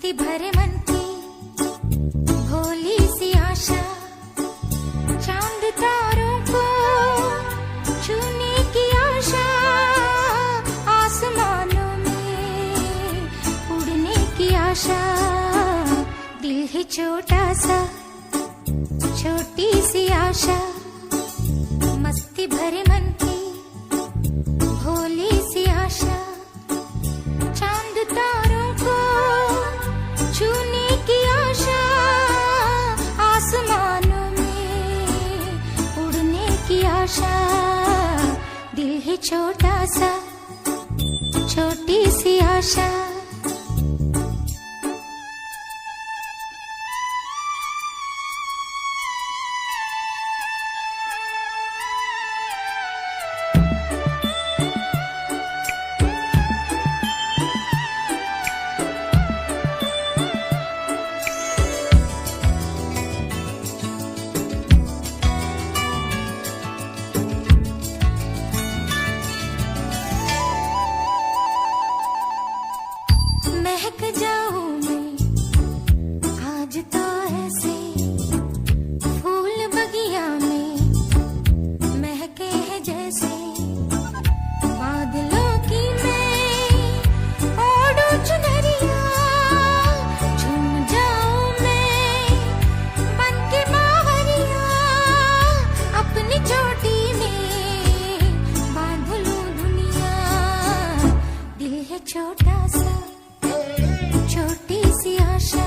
मस्ती भरे मन की भोली सी आशा, चांद तारों को छूने की आशा, आसमानों में उड़ने की आशा। दिल है छोटा सा, छोटी सी आशा, मस्ती भरे मन की भोली सी आशा, चांद तारों को छूने की आशा, आसमानों में उड़ने की आशा। दिल है छोटा सा, छोटी सी आशा। महक जाऊं मैं आज तो ऐसे, फूल बगिया में महके हैं जैसे, बादलों की मैं ओढ़ूं चुनरिया, झूम जाऊं मैं बन के बावरिया, अपनी चोटी में बांध लूं दुनिया। दिल है छोटा सा, छोटी सी आशा,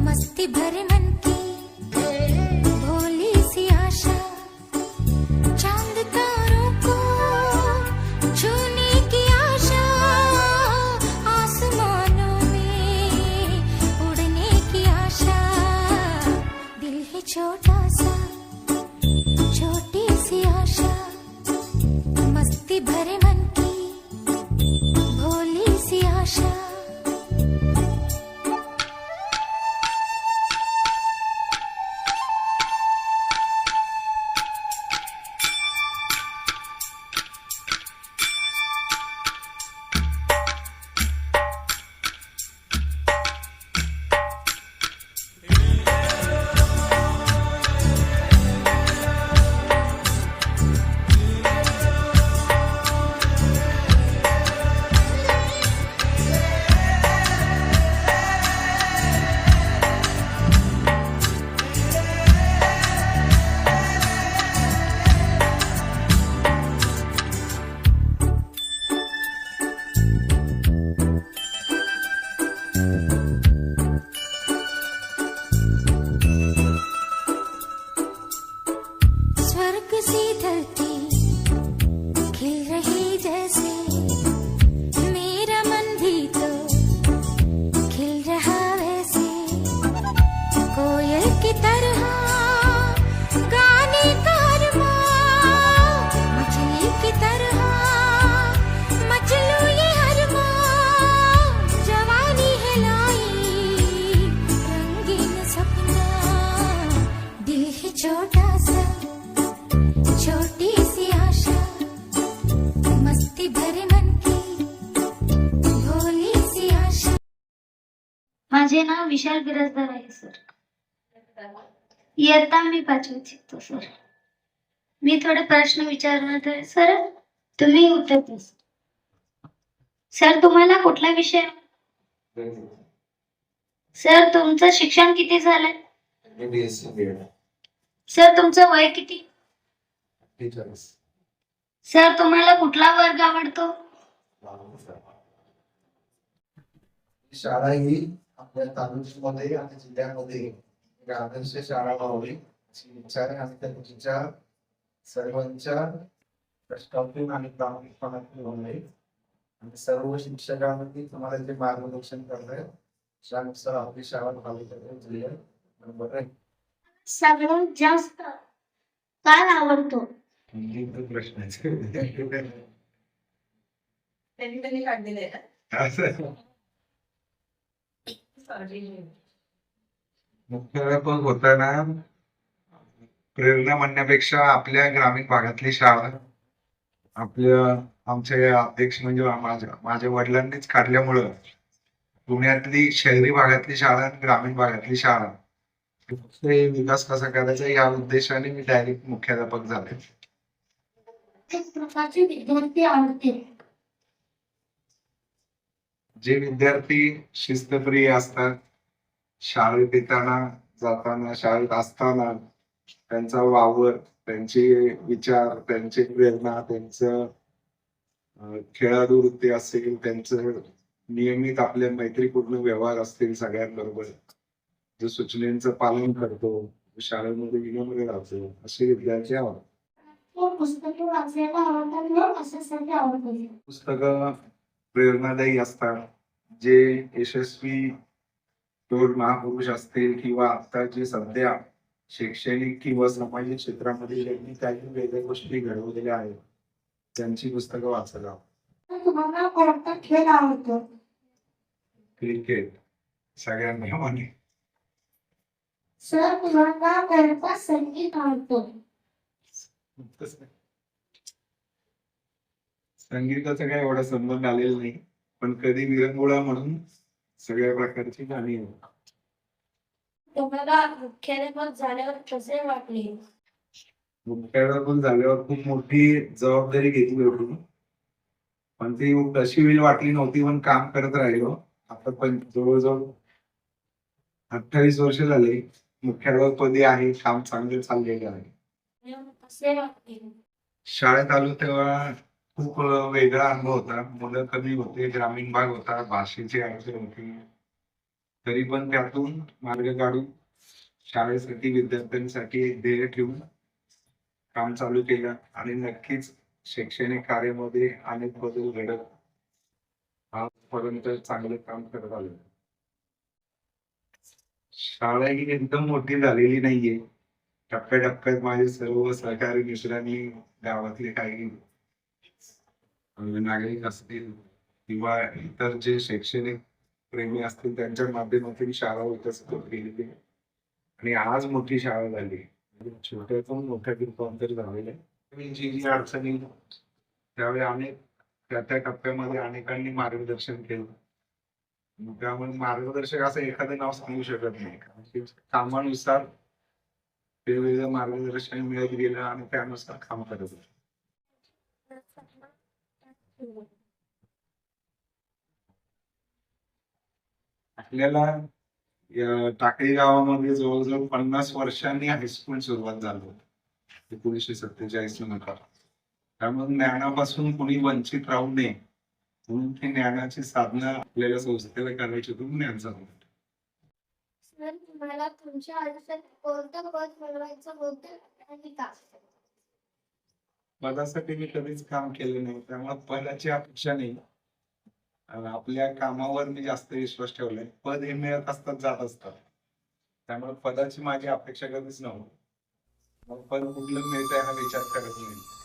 मस्ती भरे मन की भोली सी आशा, चांद तारों को छूने की आशा, आसमानों में उड़ने की आशा। दिल है छोटा सा, छोटी सी आशा, मस्ती भरे मन की भोली सी आशा। स्वर्ग सी धरती खिल रही जैसे, मेरा मन भी तो खिल रहा वैसे, कोयल की तरह गाने का अरमां, मछली की तरह मचलूं ये अरमां, जवानी है लाई रंगीन सपना। दिल है छोटा सा, छोटी सी आशा, मस्ती भरे मन की भोली सी आशा। माझे नाव विशाल बिराजदार आहे सर. इयत्ता मी 5वीत शिकतो सर. मी थोडे प्रश्न विचारणार आहे सर, तुम्ही उत्तर द्या. सर तुम्हाला कुठला विषय? सर तुमचं शिक्षण किती झालंय? सर तुमचं वय किती? सर तुम्हाला कुठला वर्ग आवडतो? शाळा ही आपल्या तालुक्यामध्ये आणि जिल्ह्यामध्ये एक आदर्श शाळा व्हावी अशी इच्छा आहे आणि त्या इच्छा सर्वांच्या कष्टातून आणि प्रामाणिकपणातून होणे आणि सर्व शिक्षकांनी तुम्हाला जे मार्गदर्शन करताय त्यानुसार आपली शाळा व्हावी जिल्ह्यात बरोबर आहे. सगळ्यात जास्त काय आवडतो? प्रश्न त्यांनी काढलेले मुख्याध्यापक होताना प्रेरणा म्हणण्यापेक्षा आपल्या ग्रामीण भागातली शाळा आमचे अध्यक्ष म्हणजे माझ्या वडिलांनीच काढल्यामुळं पुण्यातली शहरी भागातली शाळा आणि ग्रामीण भागातली शाळा हे विकास कसा करायचा या उद्देशाने मी डायरेक्ट मुख्याध्यापक झाले. एक प्रकारचे विद्यार्थी आवडतील. जे विद्यार्थी शिस्तप्रिय असतात, शाळेत येताना जाताना शाळेत असताना त्यांचा वावर, त्यांचे विचार, त्यांची प्रेरणा, त्यांचं खेळाडू वृत्ती असेल, त्यांचं नियमित आपले मैत्रीपूर्ण व्यवहार असतील सगळ्यांबरोबर, जो सूचनेचं पालन करतो, शाळेमध्ये विनम्र राहतो, असे विद्यार्थी आवडतात. पुस्तके वाचायला आवडतात व कशासाठी आवडतात? पुस्तकं प्रेरणादायी असतात. जे यशस्वी थोर महापुरुष असतील किंवा आता जे सध्या शैक्षणिक किंवा सामाजिक क्षेत्रामध्ये ज्यांनी काही वेगळ्या गोष्टी घडवलेल्या आहेत त्यांची पुस्तकं वाचायला. तुम्हाला कोणता खेळ आवडतो? क्रिकेट सगळ्यांना माने. सर तुम्हाला कोणता संगीत आवडतो? संगीताचा काही एवढा संबंध आलेला नाही, पण कधी विरंगुळा म्हणून सगळ्या प्रकारची गाणी आहेत. तुम्हाला मुख्याध्यापक झाल्यावर कसे वाटले? मुख्याध्यापक झाल्यावर खूप मोठी जबाबदारी घेतली होती, पण ती तशी वेळ वाटली नव्हती, पण काम करत राहिलो. आता पण जवळजवळ 28 वर्ष झाले मुख्याध्यापक पदी आहे. काम चांगले चाललेले आहे. कसे वाटले? शाळेत आलो तेव्हा खूप वेगळा अनुभव होता. मुलं कमी होते, ग्रामीण भाग होता, भाषेची अडचण होती, तरी पण त्यातून मार्ग काढून शाळेसाठी विद्यार्थ्यांसाठी एक ध्येय ठेवून काम चालू केलं आणि नक्कीच शैक्षणिक कार्यामध्ये अनेक बदल घडत आजपर्यंत चांगलं काम करत आलं. शाळा ही एकदम मोठी झालेली नाहीये. टप्प्याटप्प्यात माझे सर्व सहकारी मित्रांनी, गावातले काही नागरिक असतील किंवा इतर जे शैक्षणिक प्रेमी असतील त्यांच्या माध्यमातून शाळा विकसित होत गेलेली आणि आज मोठी शाळा झाली. छोट्यातून मोठ्या रूपांतर झालेलं आहे. जी अडचणी त्यावेळी अनेक त्या टप्प्यामध्ये अनेकांनी मार्गदर्शन केलं. त्यामुळे मार्गदर्शक असं एखादं नाव सांगू शकत नाही, कारण की कामानुसार वेगवेगळं मार्गदर्शन मिळत गेलं आणि त्यानुसार काम करत होतं. आपल्याला टाकळी गावामध्ये जवळजवळ 50 वर्षांनी हायस्कूल सुरुवात झालं 1947 नंतर. त्यामुळे ज्ञानापासून कोणी वंचित राहू नये म्हणून ती ज्ञानाची साधना आपल्याला संस्थेला करायची होती. ज्ञान साधना. सर तुम्हाला तुमच्या आयुष्यात कोणतं पद मिळवायचं होतं आणि का? पदासाठी मी कधीच काम केलं नाही, त्यामुळे पदाची अपेक्षा नाही. आपल्या कामावर मी जास्त विश्वास ठेवलाय. पद हे मिळत असतात, जात असतात, त्यामुळे पदाची माझी अपेक्षा कधीच नव्हती. मग पद कुठलं मिळतंय हा विचार करत नाही.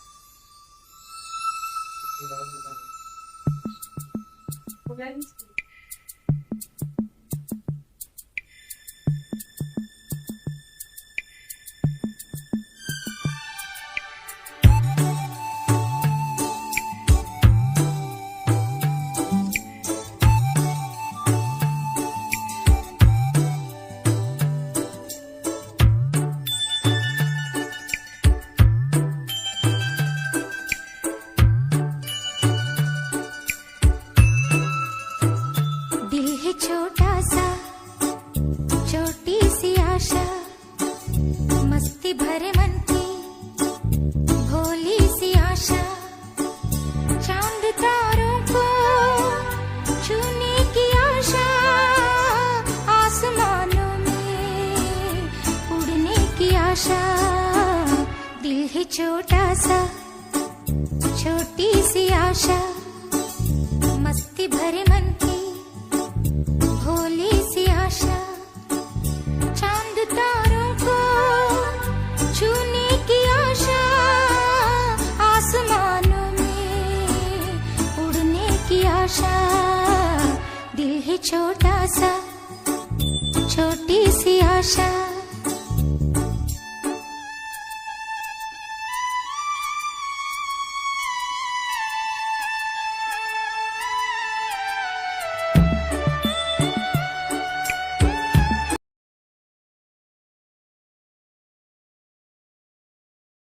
दिल है छोटा सा, छोटी सी आशा, मस्ती भरे मन की भोली सी आशा, चांद तारों को छूने की आशा, आसमानों में उड़ने की आशा. दिल है छोटा सा, छोटी सी आशा, मस्ती भरे मन की भोली सी आशा, चांद तारों को छूने की आशा, आसमानों में उड़ने की आशा. दिल है छोटा सा, छोटी सी आशा.